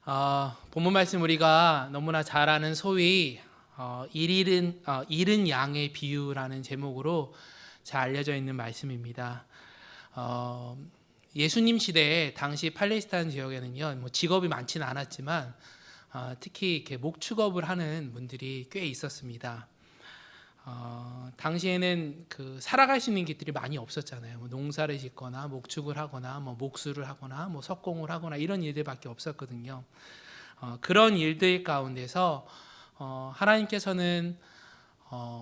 본문 말씀 우리가 너무나 잘 아는 소위 잃은 양의 비유라는 제목으로 잘 알려져 있는 말씀입니다. 예수님 시대에 당시 팔레스타인 지역에는요, 직업이 많지는 않았지만 특히 이렇게 목축업을 하는 분들이 꽤 있었습니다. 당시에는 살아갈 수 있는 길들이 많이 없었잖아요. 농사를 짓거나 목축을 하거나 목수를 하거나 석공을 하거나 이런 일들밖에 없었거든요. 그런 일들 가운데서 하나님께서는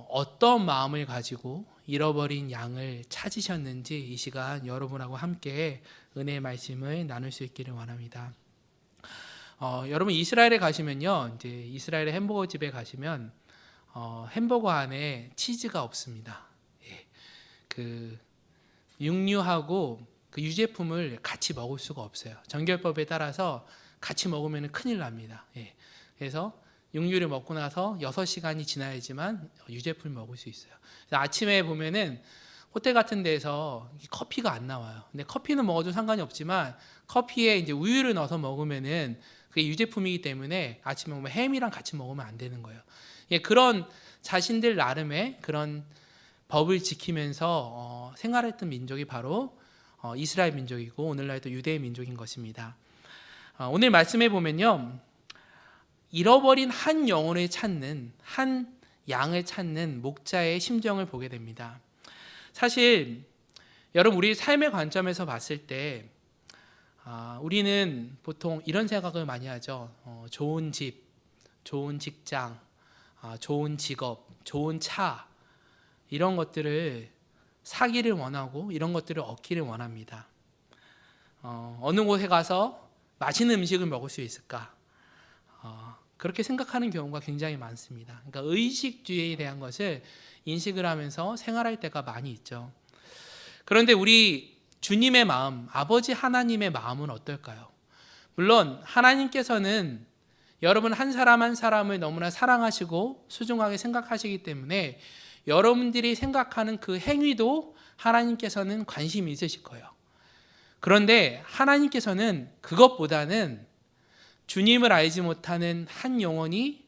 어떤 마음을 가지고 잃어버린 양을 찾으셨는지 이 시간 여러분하고 함께 은혜의 말씀을 나눌 수 있기를 원합니다. 여러분 이스라엘에 가시면요, 이제 이스라엘의 햄버거 집에 가시면 햄버거 안에 치즈가 없습니다. 육류하고 그 유제품을 같이 먹을 수가 없어요. 정결법에 따라서 같이 먹으면 큰일 납니다. 그래서 육류를 먹고 나서 6시간이 지나야지만 유제품을 먹을 수 있어요. 아침에 보면은 호텔 같은 데서 커피가 안 나와요. 근데 커피는 먹어도 상관이 없지만 커피에 이제 우유를 넣어서 먹으면은 그게 유제품이기 때문에 아침에 먹으면 햄이랑 같이 먹으면 안 되는 거예요. 그런 자신들 나름의 그런 법을 지키면서 생활했던 민족이 바로 이스라엘 민족이고 오늘날도 유대의 민족인 것입니다. 오늘 말씀해 보면요, 잃어버린 한 영혼을 찾는, 한 양을 찾는 목자의 심정을 보게 됩니다. 사실 여러분, 우리 삶의 관점에서 봤을 때 우리는 보통 이런 생각을 많이 하죠. 좋은 집, 좋은 직장, 좋은 직업, 좋은 차, 이런 것들을 사기를 원하고 이런 것들을 얻기를 원합니다. 어느 곳에 가서 맛있는 음식을 먹을 수 있을까? 그렇게 생각하는 경우가 굉장히 많습니다. 그러니까 의식주의에 대한 것을 인식을 하면서 생활할 때가 많이 있죠. 그런데 우리 주님의 마음, 아버지 하나님의 마음은 어떨까요? 물론 하나님께서는 여러분 한 사람 한 사람을 너무나 사랑하시고 소중하게 생각하시기 때문에 여러분들이 생각하는 그 행위도 하나님께서는 관심이 있으실 거예요. 그런데 하나님께서는 그것보다는 주님을 알지 못하는 한 영혼이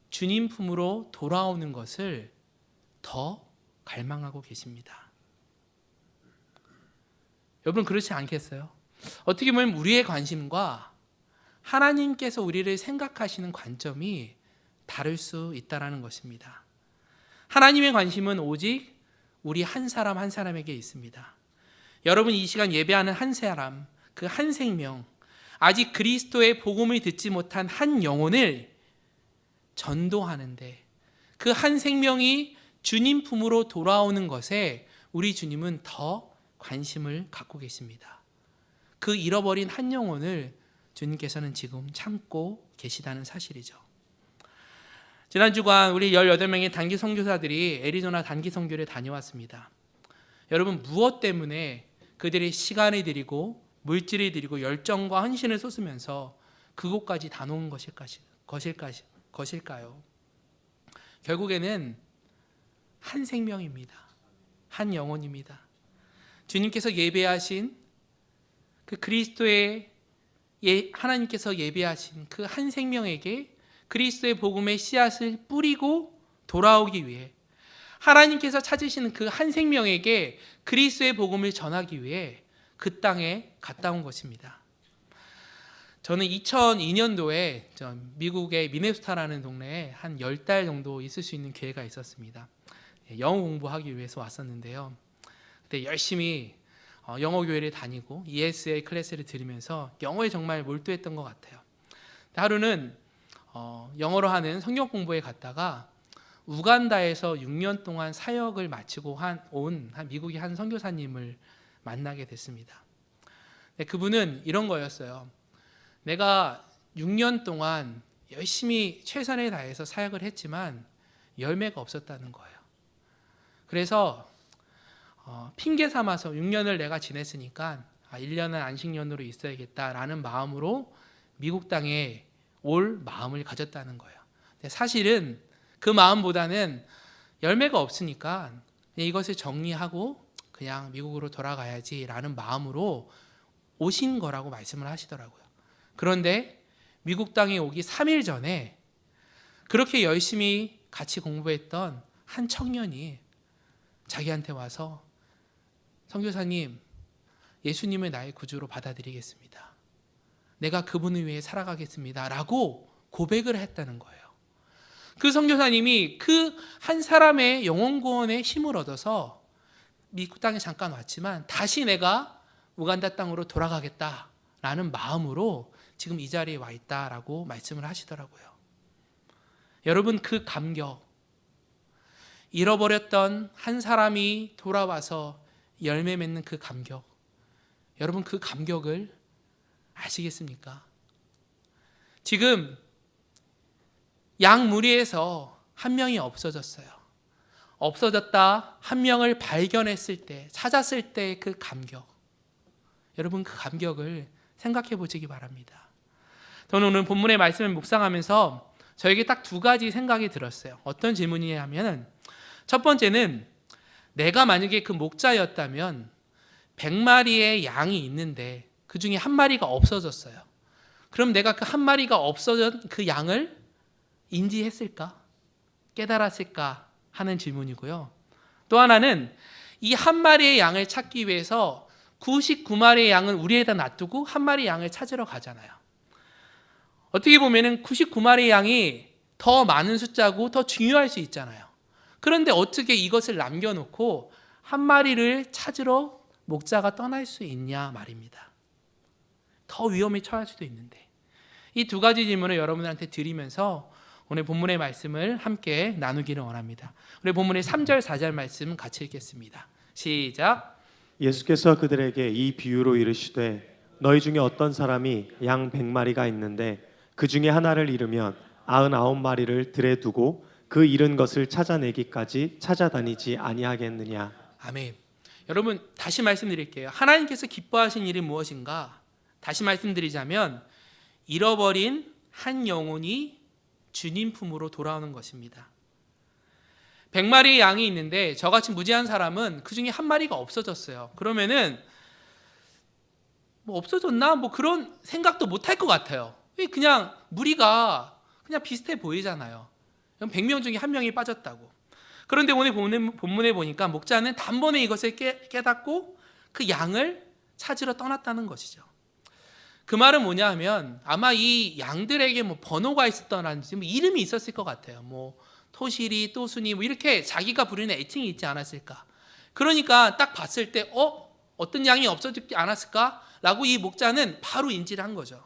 주님 품으로 돌아오는 것을 더 갈망하고 계십니다. 여러분 그렇지 않겠어요? 어떻게 보면 우리의 관심과 하나님께서 우리를 생각하시는 관점이 다를 수 있다는 것입니다. 하나님의 관심은 오직 우리 한 사람 한 사람에게 있습니다. 여러분 이 시간 예배하는 한 사람, 그 한 생명, 아직 그리스도의 복음을 듣지 못한 한 영혼을 전도하는데 그 한 생명이 주님 품으로 돌아오는 것에 우리 주님은 더 관심을 갖고 계십니다. 그 잃어버린 한 영혼을 주님께서는 지금 참고 계시다는 사실이죠. 지난 주간 우리 18명의 단기 선교사들이 애리조나 단기 선교를 다녀왔습니다. 여러분 무엇 때문에 그들이 시간을 들이고 물질을 들이고 열정과 헌신을 쏟으면서 그곳까지 다 놓은 것일까요? 결국에는 한 생명입니다. 한 영혼입니다. 주님께서 예배하신 그 그리스도의 하나님께서 예배하신 그 한 생명에게 그리스도의 복음의 씨앗을 뿌리고 돌아오기 위해 하나님께서 찾으시는 그 한 생명에게 그리스도의 복음을 전하기 위해 그 땅에 갔다 온 것입니다. 저는 2002년도에 미국의 미네소타라는 동네에 한 10달 정도 있을 수 있는 기회가 있었습니다. 영어 공부하기 위해서 왔었는데요. 그때 열심히 영어 교회를 다니고 ESL 클래스를 들으면서 영어에 정말 몰두했던 것 같아요. 하루는 영어로 하는 성경 공부에 갔다가 우간다에서 6년 동안 사역을 마치고 온 미국의 한 선교사님을 만나게 됐습니다. 그분은 이런 거였어요. 내가 6년 동안 열심히 최선을 다해서 사역을 했지만 열매가 없었다는 거예요. 그래서 핑계 삼아서 6년을 내가 지냈으니까 1년은 안식년으로 있어야겠다라는 마음으로 미국 땅에 올 마음을 가졌다는 거예요. 근데 사실은 그 마음보다는 열매가 없으니까 이것을 정리하고 그냥 미국으로 돌아가야지라는 마음으로 오신 거라고 말씀을 하시더라고요. 그런데 미국 땅에 오기 3일 전에 그렇게 열심히 같이 공부했던 한 청년이 자기한테 와서 선교사님, 예수님을 나의 구주로 받아들이겠습니다. 내가 그분을 위해 살아가겠습니다. 라고 고백을 했다는 거예요. 그 선교사님이 그 한 사람의 영혼 구원에 힘을 얻어서 미국 땅에 잠깐 왔지만 다시 내가 우간다 땅으로 돌아가겠다라는 마음으로 지금 이 자리에 와 있다라고 말씀을 하시더라고요. 여러분, 그 감격, 잃어버렸던 한 사람이 돌아와서 열매 맺는 그 감격, 여러분 그 감격을 아시겠습니까? 지금 양 무리에서 한 명이 없어졌어요. 없어졌다 한 명을 발견했을 때, 찾았을 때 그 감격, 여러분 그 감격을 생각해 보시기 바랍니다. 저는 오늘 본문의 말씀을 묵상하면서 저에게 딱 두 가지 생각이 들었어요. 어떤 질문이냐면, 첫 번째는 내가 만약에 그 목자였다면 100마리의 양이 있는데 그 중에 한 마리가 없어졌어요. 그럼 내가 그 한 마리가 없어진 그 양을 인지했을까? 깨달았을까? 하는 질문이고요. 또 하나는 이 한 마리의 양을 찾기 위해서 99마리의 양을 우리에다 놔두고 한 마리의 양을 찾으러 가잖아요. 어떻게 보면 99마리의 양이 더 많은 숫자고 더 중요할 수 있잖아요. 그런데 어떻게 이것을 남겨놓고 한 마리를 찾으러 목자가 떠날 수 있냐 말입니다. 더 위험에 처할 수도 있는데. 이 두 가지 질문을 여러분들한테 드리면서 오늘 본문의 말씀을 함께 나누기를 원합니다. 우리 본문의 3절 4절 말씀 같이 읽겠습니다. 시작. 예수께서 그들에게 이 비유로 이르시되 너희 중에 어떤 사람이 양 100마리가 있는데 그 중에 하나를 잃으면 99마리를 들에 두고 그 잃은 것을 찾아내기까지 찾아다니지 아니하겠느냐. 아멘. 여러분 다시 말씀드릴게요. 하나님께서 기뻐하신 일이 무엇인가? 다시 말씀드리자면 잃어버린 한 영혼이 주님 품으로 돌아오는 것입니다. 100마리의 양이 있는데 저같이 무지한 사람은 그 중에 한 마리가 없어졌어요. 그러면은 뭐 없어졌나? 뭐 그런 생각도 못 할 것 같아요. 그냥 무리가 그냥 비슷해 보이잖아요. 100명 중에 한 명이 빠졌다고. 그런데 오늘 본문에 보니까 목자는 단번에 이것을 깨닫고 그 양을 찾으러 떠났다는 것이죠. 그 말은 뭐냐 하면 아마 이 양들에게 뭐 번호가 있었던지 뭐 이름이 있었을 것 같아요. 뭐 토시리, 또순이 뭐 이렇게 자기가 부르는 애칭이 있지 않았을까. 그러니까 딱 봤을 때 어떤 양이 없어지지 않았을까? 라고 이 목자는 바로 인지를 한 거죠.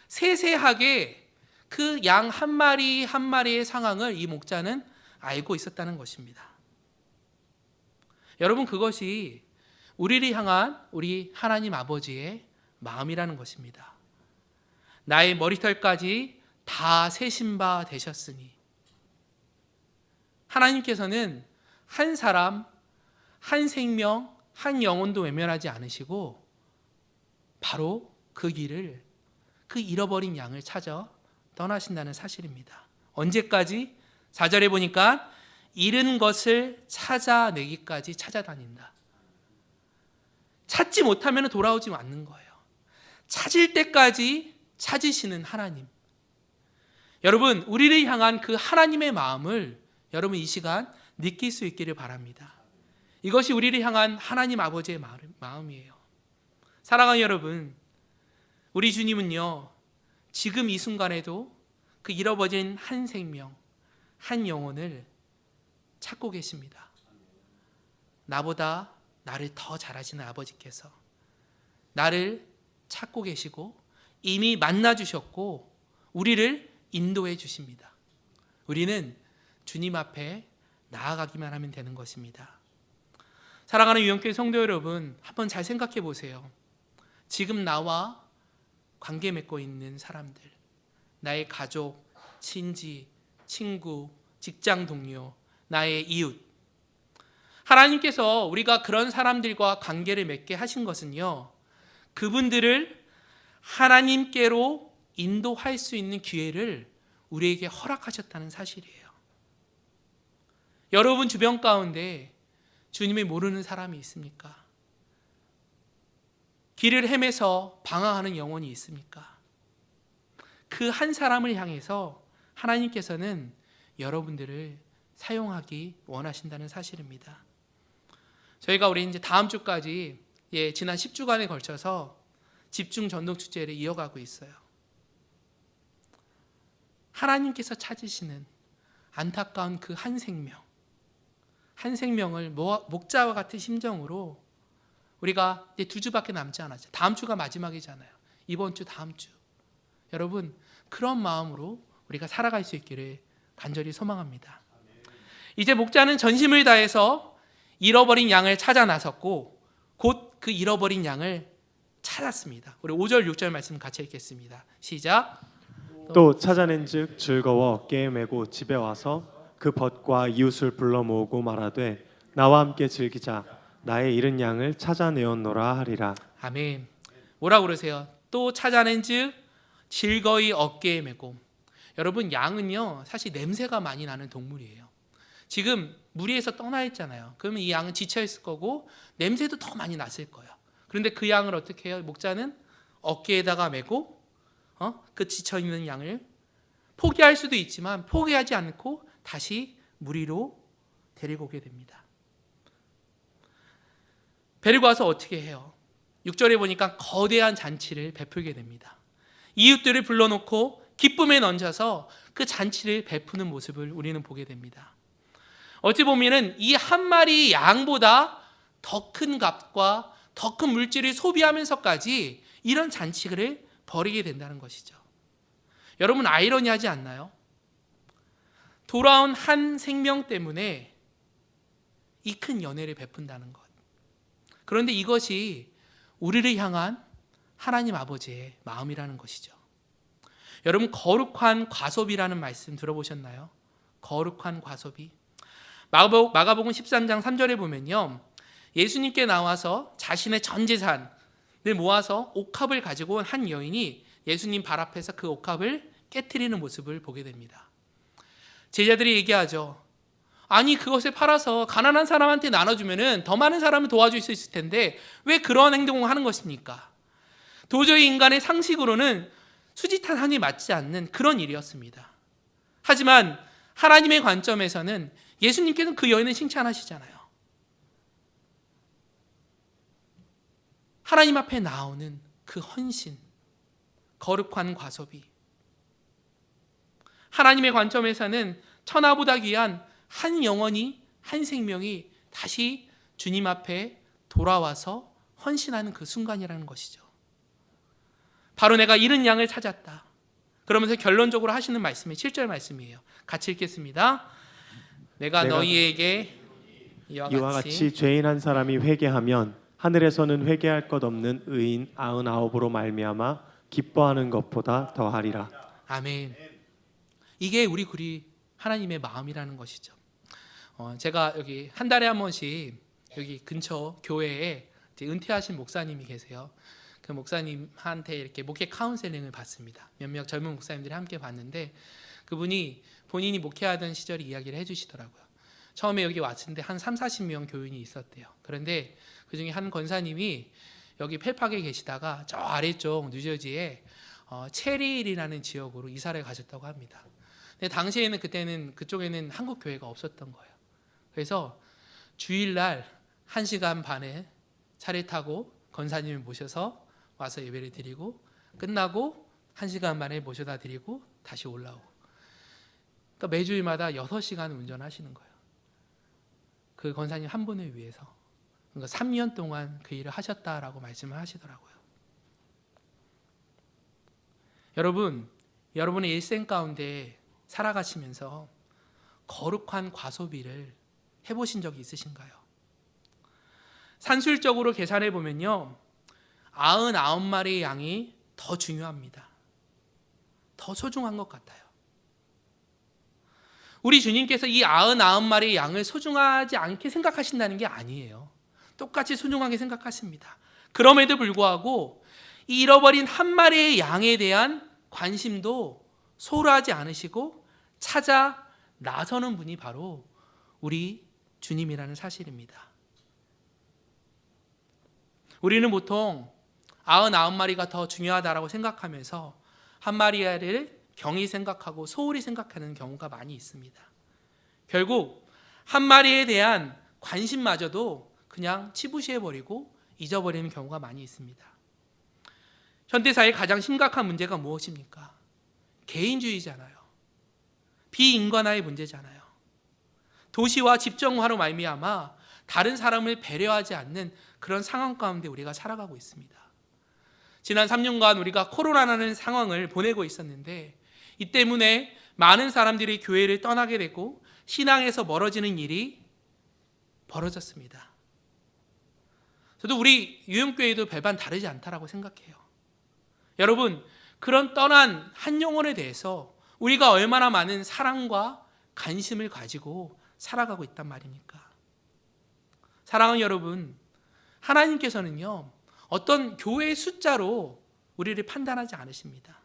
세세하게 그 양 한 마리 한 마리의 상황을 이 목자는 알고 있었다는 것입니다. 여러분 그것이 우리를 향한 우리 하나님 아버지의 마음이라는 것입니다. 나의 머리털까지 다 세신 바 되셨으니 하나님께서는 한 사람, 한 생명, 한 영혼도 외면하지 않으시고 바로 그 길을 그 잃어버린 양을 찾아 떠나신다는 사실입니다. 언제까지? 4절에 보니까 잃은 것을 찾아내기까지 찾아다닌다. 찾지 못하면 돌아오지 않는 거예요. 찾을 때까지 찾으시는 하나님. 여러분 우리를 향한 그 하나님의 마음을 여러분 이 시간 느낄 수 있기를 바랍니다. 이것이 우리를 향한 하나님 아버지의 마음이에요. 사랑하는 여러분, 우리 주님은요 지금 이 순간에도 그 잃어버린 한 생명, 한 영혼을 찾고 계십니다. 나보다 나를 더 잘 아시는 아버지께서 나를 찾고 계시고 이미 만나주셨고 우리를 인도해 주십니다. 우리는 주님 앞에 나아가기만 하면 되는 것입니다. 사랑하는 유영교회 성도 여러분, 한번 잘 생각해 보세요. 지금 나와 관계 맺고 있는 사람들, 나의 가족, 친지, 친구, 직장 동료, 나의 이웃, 하나님께서 우리가 그런 사람들과 관계를 맺게 하신 것은요 그분들을 하나님께로 인도할 수 있는 기회를 우리에게 허락하셨다는 사실이에요. 여러분 주변 가운데 주님을 모르는 사람이 있습니까? 길을 헤매서 방황하는 영혼이 있습니까? 그 한 사람을 향해서 하나님께서는 여러분들을 사용하기 원하신다는 사실입니다. 저희가 우리 이제 다음 주까지 지난 10주간에 걸쳐서 집중 전도 축제를 이어가고 있어요. 하나님께서 찾으시는 안타까운 그 한 생명을 목자와 같은 심정으로 우리가 이제 2주밖에 남지 않았죠. 다음 주가 마지막이잖아요. 이번 주, 다음 주. 여러분, 그런 마음으로 우리가 살아갈 수 있기를 간절히 소망합니다. 이제 목자는 전심을 다해서 잃어버린 양을 찾아 나섰고 곧 그 잃어버린 양을 찾았습니다. 우리 5절, 6절 말씀 같이 읽겠습니다. 시작. 또 찾아낸즉 즐거워 어깨에 메고 집에 와서 그 벗과 이웃을 불러 모으고 말하되 나와 함께 즐기자 나의 잃은 양을 찾아내었노라 하리라. 아멘. 뭐라고 그러세요? 또 찾아낸즉 즐거이 어깨에 메고. 여러분, 양은요 사실 냄새가 많이 나는 동물이에요. 지금 무리에서 떠나 있잖아요. 그러면 이 양은 지쳐 있을 거고 냄새도 더 많이 났을 거예요. 그런데 그 양을 어떻게 해요? 목자는 어깨에다가 메고 그 지쳐 있는 양을 포기할 수도 있지만 포기하지 않고 다시 무리로 데리고 오게 됩니다. 데리고 와서 어떻게 해요? 6절에 보니까 거대한 잔치를 베풀게 됩니다. 이웃들을 불러놓고 기쁨에 넘쳐서 그 잔치를 베푸는 모습을 우리는 보게 됩니다. 어찌 보면은 이 한 마리 양보다 더 큰 값과 더 큰 물질을 소비하면서까지 이런 잔치를 벌이게 된다는 것이죠. 여러분, 아이러니하지 않나요? 돌아온 한 생명 때문에 이 큰 연회를 베푼다는 것. 그런데 이것이 우리를 향한 하나님 아버지의 마음이라는 것이죠. 여러분, 거룩한 과소비라는 말씀 들어보셨나요? 거룩한 과소비. 마가복음 13장 3절에 보면요, 예수님께 나와서 자신의 전 재산을 모아서 옥합을 가지고 온 한 여인이 예수님 발 앞에서 그 옥합을 깨트리는 모습을 보게 됩니다. 제자들이 얘기하죠. 아니, 그것을 팔아서 가난한 사람한테 나눠주면 더 많은 사람을 도와줄 수 있을 텐데 왜 그런 행동을 하는 것입니까? 도저히 인간의 상식으로는 수지타산이 맞지 않는 그런 일이었습니다. 하지만 하나님의 관점에서는 예수님께서는 그 여인을 칭찬하시잖아요. 하나님 앞에 나오는 그 헌신, 거룩한 과소비. 하나님의 관점에서는 천하보다 귀한 한 영혼이, 한 생명이 다시 주님 앞에 돌아와서 헌신하는 그 순간이라는 것이죠. 바로 내가 잃은 양을 찾았다. 그러면서 결론적으로 하시는 말씀이 7절 말씀이에요. 같이 읽겠습니다. 내가 너희에게 이와 같이 죄인 한 사람이 회개하면 하늘에서는 회개할 것 없는 의인 99으로 말미암아 기뻐하는 것보다 더하리라. 아멘. 이게 우리 하나님의 마음이라는 것이죠. 제가 여기 한 달에 한 번씩 여기 근처 교회에 은퇴하신 목사님이 계세요. 그 목사님한테 이렇게 목회 카운셀링을 받습니다. 몇몇 젊은 목사님들이 함께 봤는데 그분이 본인이 목회하던 시절 이야기를 해주시더라고요. 처음에 여기 왔을 때 한 30-40명 교인이 있었대요. 그런데 그 중에 한 권사님이 여기 펠팍에 계시다가 저 아래쪽 뉴저지에 체리힐이라는 지역으로 이사를 가셨다고 합니다. 근데 당시에는 그때는 그쪽에는 한국 교회가 없었던 거예요. 그래서 주일날 1시간 반에 차를 타고 권사님을 모셔서 와서 예배를 드리고 끝나고 1시간 반에 모셔다 드리고 다시 올라오고. 그러니까 매주일마다 6시간 운전하시는 거예요. 그 권사님 한 분을 위해서. 그러니까 3년 동안 그 일을 하셨다라고 말씀을 하시더라고요. 여러분, 여러분의 일생 가운데 살아가시면서 거룩한 과소비를 해보신 적이 있으신가요? 산술적으로 계산해 보면요, 99마리의 양이 더 중요합니다. 더 소중한 것 같아요. 우리 주님께서 이 99마리의 양을 소중하지 않게 생각하신다는 게 아니에요. 똑같이 소중하게 생각하십니다. 그럼에도 불구하고 이 잃어버린 한 마리의 양에 대한 관심도 소홀하지 않으시고 찾아 나서는 분이 바로 우리 주님이라는 사실입니다. 우리는 보통 99마리가 더 중요하다고 생각하면서 한마리아를 경히 생각하고 소홀히 생각하는 경우가 많이 있습니다. 결국 한마리에 대한 관심마저도 그냥 치부시해버리고 잊어버리는 경우가 많이 있습니다. 현대사의 가장 심각한 문제가 무엇입니까? 개인주의잖아요. 비인간화의 문제잖아요. 도시와 집정화로 말미암아 다른 사람을 배려하지 않는 그런 상황 가운데 우리가 살아가고 있습니다. 지난 3년간 우리가 코로나라는 상황을 보내고 있었는데 이 때문에 많은 사람들이 교회를 떠나게 되고 신앙에서 멀어지는 일이 벌어졌습니다. 저도 우리 유영교회도 별반 다르지 않다라고 생각해요. 여러분, 그런 떠난 한 영혼에 대해서 우리가 얼마나 많은 사랑과 관심을 가지고 살아가고 있단 말입니까? 사랑하는 여러분, 하나님께서는요, 어떤 교회의 숫자로 우리를 판단하지 않으십니다.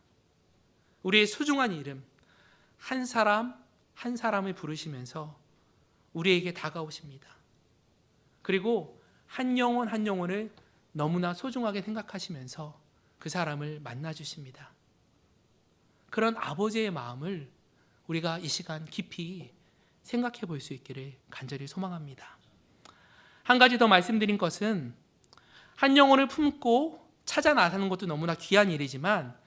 우리의 소중한 이름, 한 사람 한 사람을 부르시면서 우리에게 다가오십니다. 그리고 한 영혼 한 영혼을 너무나 소중하게 생각하시면서 그 사람을 만나주십니다. 그런 아버지의 마음을 우리가 이 시간 깊이 생각해 볼 수 있기를 간절히 소망합니다. 한 가지 더 말씀드린 것은 한 영혼을 품고 찾아 나서는 것도 너무나 귀한 일이지만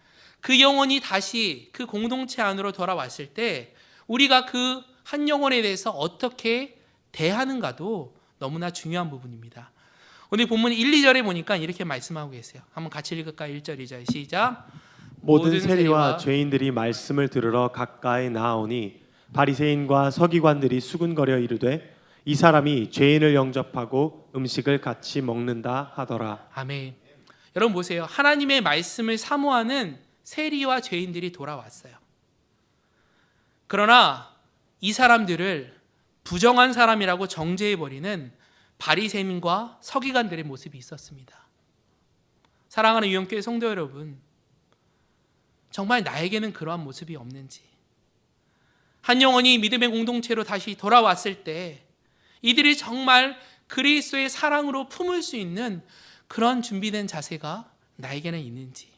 그 영혼이 다시 그 공동체 안으로 돌아왔을 때 우리가 그 한 영혼에 대해서 어떻게 대하는가도 너무나 중요한 부분입니다. 오늘 본문 1, 2절에 보니까 이렇게 말씀하고 계세요. 한번 같이 읽을까요? 1절, 2절 시작. 모든 세리와 죄인들이 말씀을 들으러 가까이 나아오니 바리새인과 서기관들이 수군거려 이르되 이 사람이 죄인을 영접하고 음식을 같이 먹는다 하더라. 아멘. 여러분 보세요. 하나님의 말씀을 사모하는 세리와 죄인들이 돌아왔어요. 그러나 이 사람들을 부정한 사람이라고 정죄해버리는 바리새인과 서기관들의 모습이 있었습니다. 사랑하는 유영교회 성도 여러분, 정말 나에게는 그러한 모습이 없는지, 한 영혼이 믿음의 공동체로 다시 돌아왔을 때 이들이 정말 그리스도의 사랑으로 품을 수 있는 그런 준비된 자세가 나에게는 있는지,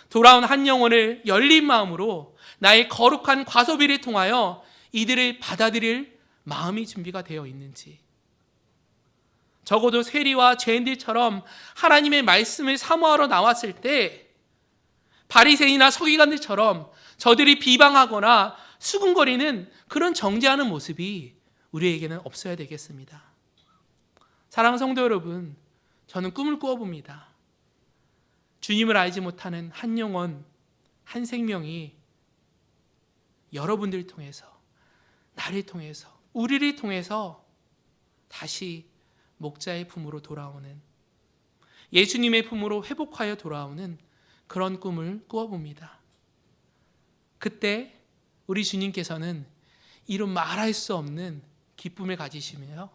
돌아온 한 영혼을 열린 마음으로 나의 거룩한 과소비를 통하여 이들을 받아들일 마음이 준비가 되어 있는지, 적어도 세리와 죄인들처럼 하나님의 말씀을 사모하러 나왔을 때 바리새인이나 서기관들처럼 저들이 비방하거나 수군거리는 그런 정죄하는 모습이 우리에게는 없어야 되겠습니다. 사랑하는 성도 여러분, 저는 꿈을 꾸어봅니다. 주님을 알지 못하는 한 영혼, 한 생명이 여러분들을 통해서, 나를 통해서, 우리를 통해서 다시 목자의 품으로 돌아오는, 예수님의 품으로 회복하여 돌아오는 그런 꿈을 꾸어봅니다. 그때 우리 주님께서는 이루 말할 수 없는 기쁨을 가지시며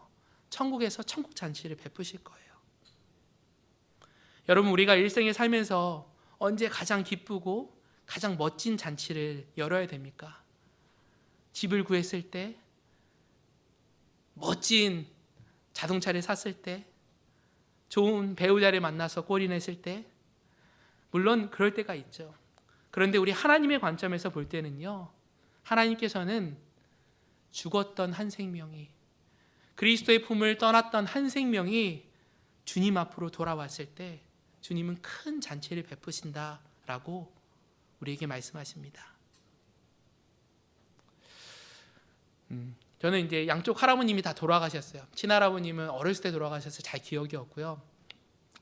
천국에서 천국 잔치를 베푸실 거예요. 여러분, 우리가 일생에 살면서 언제 가장 기쁘고 가장 멋진 잔치를 열어야 됩니까? 집을 구했을 때, 멋진 자동차를 샀을 때, 좋은 배우자를 만나서 꼴이 냈을 때, 물론 그럴 때가 있죠. 그런데 우리 하나님의 관점에서 볼 때는요, 하나님께서는 죽었던 한 생명이, 그리스도의 품을 떠났던 한 생명이 주님 앞으로 돌아왔을 때 주님은 큰 잔치를 베푸신다라고 우리에게 말씀하십니다. 저는 이제 양쪽 할아버님이 다 돌아가셨어요. 친할아버님은 어렸을 때 돌아가셔서 잘 기억이 없고요.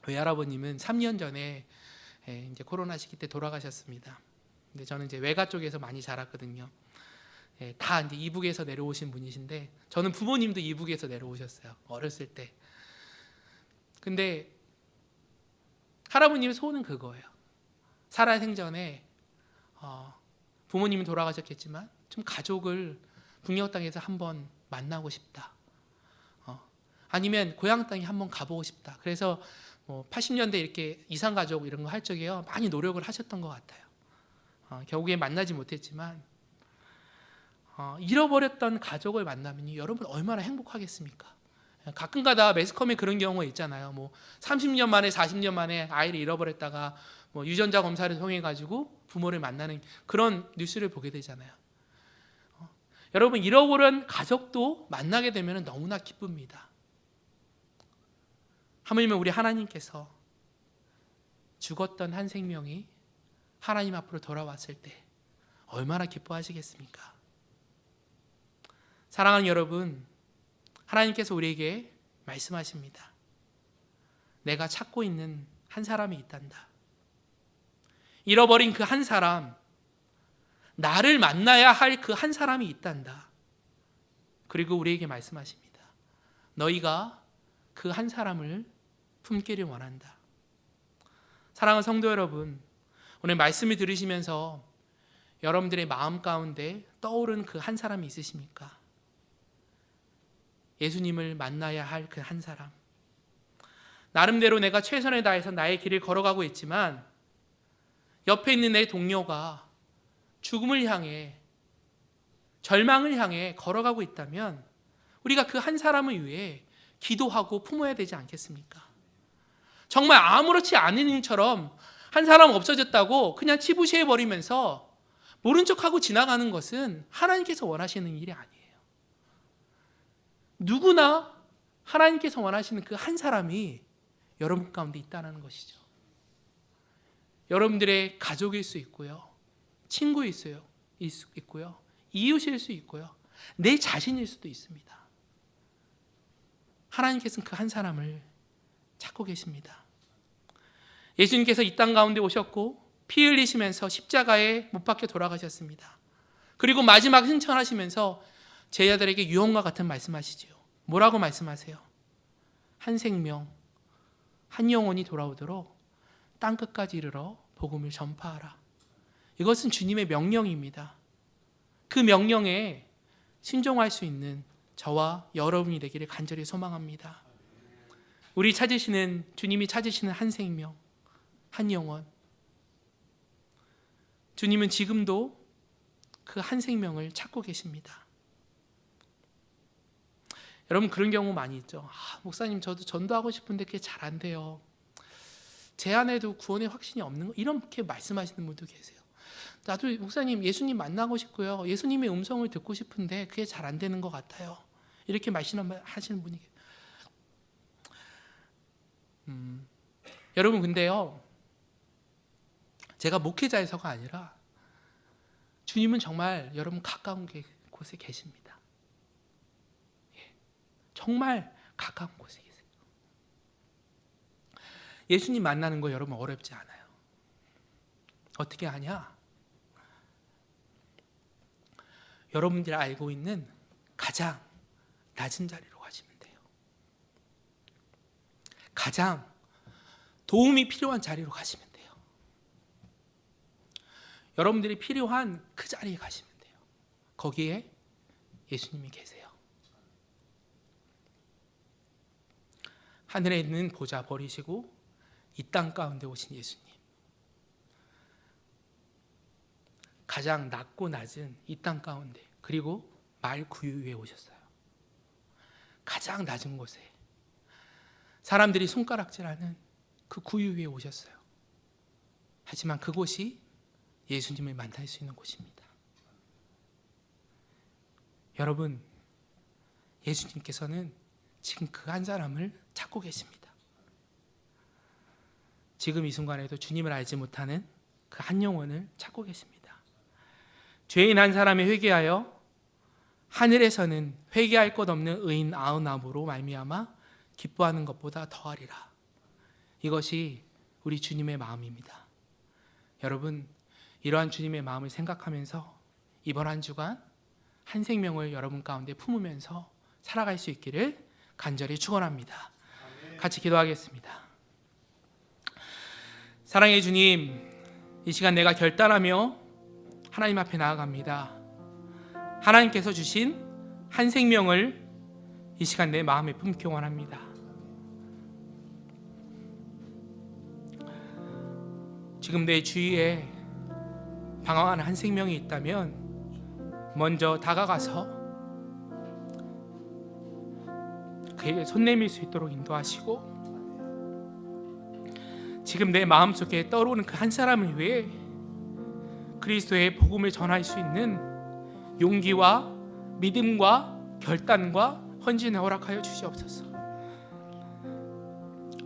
외할아버님은 3년 전에 이제 코로나 시기 때 돌아가셨습니다. 근데 저는 이제 외가 쪽에서 많이 자랐거든요. 다 이제 이북에서 내려오신 분이신데 저는 부모님도 이북에서 내려오셨어요. 어렸을 때. 근데 할아버님의 소원은 그거예요. 살아생전에 부모님이 돌아가셨겠지만 좀 가족을 북녘 땅에서 한번 만나고 싶다. 아니면 고향 땅에 한번 가보고 싶다. 그래서 80년대 이렇게 이산 가족 이런 거 할 적에요 많이 노력을 하셨던 것 같아요. 결국에 만나지 못했지만 잃어버렸던 가족을 만나면 여러분 얼마나 행복하겠습니까? 가끔가다 매스컴에 그런 경우가 있잖아요. 30년 만에 40년 만에 아이를 잃어버렸다가 뭐 유전자 검사를 통해 가지고 부모를 만나는 그런 뉴스를 보게 되잖아요. 여러분, 잃어버린 가족도 만나게 되면 너무나 기쁩니다. 하물며 우리 하나님께서 죽었던 한 생명이 하나님 앞으로 돌아왔을 때 얼마나 기뻐하시겠습니까? 사랑하는 여러분, 하나님께서 우리에게 말씀하십니다. 내가 찾고 있는 한 사람이 있단다. 잃어버린 그 한 사람, 나를 만나야 할 그 한 사람이 있단다. 그리고 우리에게 말씀하십니다. 너희가 그 한 사람을 품기를 원한다. 사랑하는 성도 여러분, 오늘 말씀을 들으시면서 여러분들의 마음 가운데 떠오른 그 한 사람이 있으십니까? 예수님을 만나야 할 그 한 사람. 나름대로 내가 최선을 다해서 나의 길을 걸어가고 있지만 옆에 있는 내 동료가 죽음을 향해, 절망을 향해 걸어가고 있다면 우리가 그 한 사람을 위해 기도하고 품어야 되지 않겠습니까? 정말 아무렇지 않은 일처럼 한 사람 없어졌다고 그냥 치부시해버리면서 모른 척하고 지나가는 것은 하나님께서 원하시는 일이 아니에요. 누구나 하나님께서 원하시는 그 한 사람이 여러분 가운데 있다는 것이죠. 여러분들의 가족일 수 있고요, 친구일 수 있고요, 이웃일 수 있고요, 내 자신일 수도 있습니다. 하나님께서는 그 한 사람을 찾고 계십니다. 예수님께서 이 땅 가운데 오셨고 피 흘리시면서 십자가에 못 박혀 돌아가셨습니다. 그리고 마지막 승천하시면서 제자들에게 유언과 같은 말씀하시지요. 뭐라고 말씀하세요? 한 생명, 한 영혼이 돌아오도록 땅끝까지 이르러 복음을 전파하라. 이것은 주님의 명령입니다. 그 명령에 순종할 수 있는 저와 여러분이 되기를 간절히 소망합니다. 우리 찾으시는, 주님이 찾으시는 한 생명, 한 영혼, 주님은 지금도 그 한 생명을 찾고 계십니다. 여러분, 그런 경우 많이 있죠. 목사님, 저도 전도하고 싶은데 그게 잘 안 돼요. 제 안에도 구원의 확신이 없는 거, 이렇게 말씀하시는 분도 계세요. 나도 목사님 예수님 만나고 싶고요, 예수님의 음성을 듣고 싶은데 그게 잘 안 되는 것 같아요. 이렇게 말씀하시는 분이 계세요. 여러분, 근데요, 제가 목회자에서가 아니라 주님은 정말 여러분 가까운 곳에 계십니다. 정말 가까운 곳에 계세요. 예수님 만나는 거 여러분 어렵지 않아요. 어떻게 하냐? 여러분들이 알고 있는 가장 낮은 자리로 가시면 돼요. 가장 도움이 필요한 자리로 가시면 돼요. 여러분들이 필요한 그 자리에 가시면 돼요. 거기에 예수님이 계세요. 하늘에 있는 보좌 버리시고 이 땅 가운데 오신 예수님, 가장 낮고 낮은 이 땅 가운데, 그리고 말 구유 위에 오셨어요. 가장 낮은 곳에, 사람들이 손가락질하는 그 구유 위에 오셨어요. 하지만 그곳이 예수님을 만날 수 있는 곳입니다. 여러분, 예수님께서는 지금 그 한 사람을 찾고 계십니다. 지금 이 순간에도 주님을 알지 못하는 그 한 영혼을 찾고 계십니다. 죄인 한 사람이 회개하여 하늘에서는 회개할 것 없는 의인 99으로 말미암아 기뻐하는 것보다 더하리라. 이것이 우리 주님의 마음입니다. 여러분, 이러한 주님의 마음을 생각하면서 이번 한 주간 한 생명을 여러분 가운데 품으면서 살아갈 수 있기를 간절히 축원합니다. 같이 기도하겠습니다. 사랑의 주님, 이 시간 내가 결단하며 하나님 앞에 나아갑니다. 하나님께서 주신 한 생명을 이 시간 내 마음에 품기 원합니다. 지금 내 주위에 방황하는 한 생명이 있다면 먼저 다가가서 그에게 손 내밀 수 있도록 인도하시고, 지금 내 마음속에 떠오르는 그 한 사람을 위해 그리스도의 복음을 전할 수 있는 용기와 믿음과 결단과 헌신을 허락하여 주시옵소서.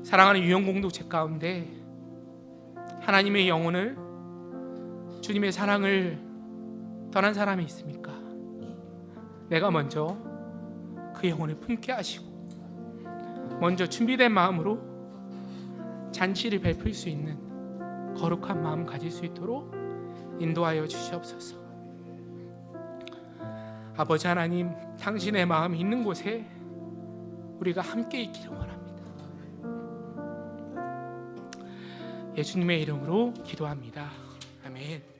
사랑하는 유형 공동체 가운데 하나님의 영혼을, 주님의 사랑을 떠난 사람이 있습니까? 내가 먼저 그 영혼을 품게 하시고 먼저 준비된 마음으로 잔치를 베풀 수 있는 거룩한 마음 가질 수 있도록 인도하여 주시옵소서. 아버지 하나님, 당신의 마음이 있는 곳에 우리가 함께 있기를 원합니다. 예수님의 이름으로 기도합니다. 아멘.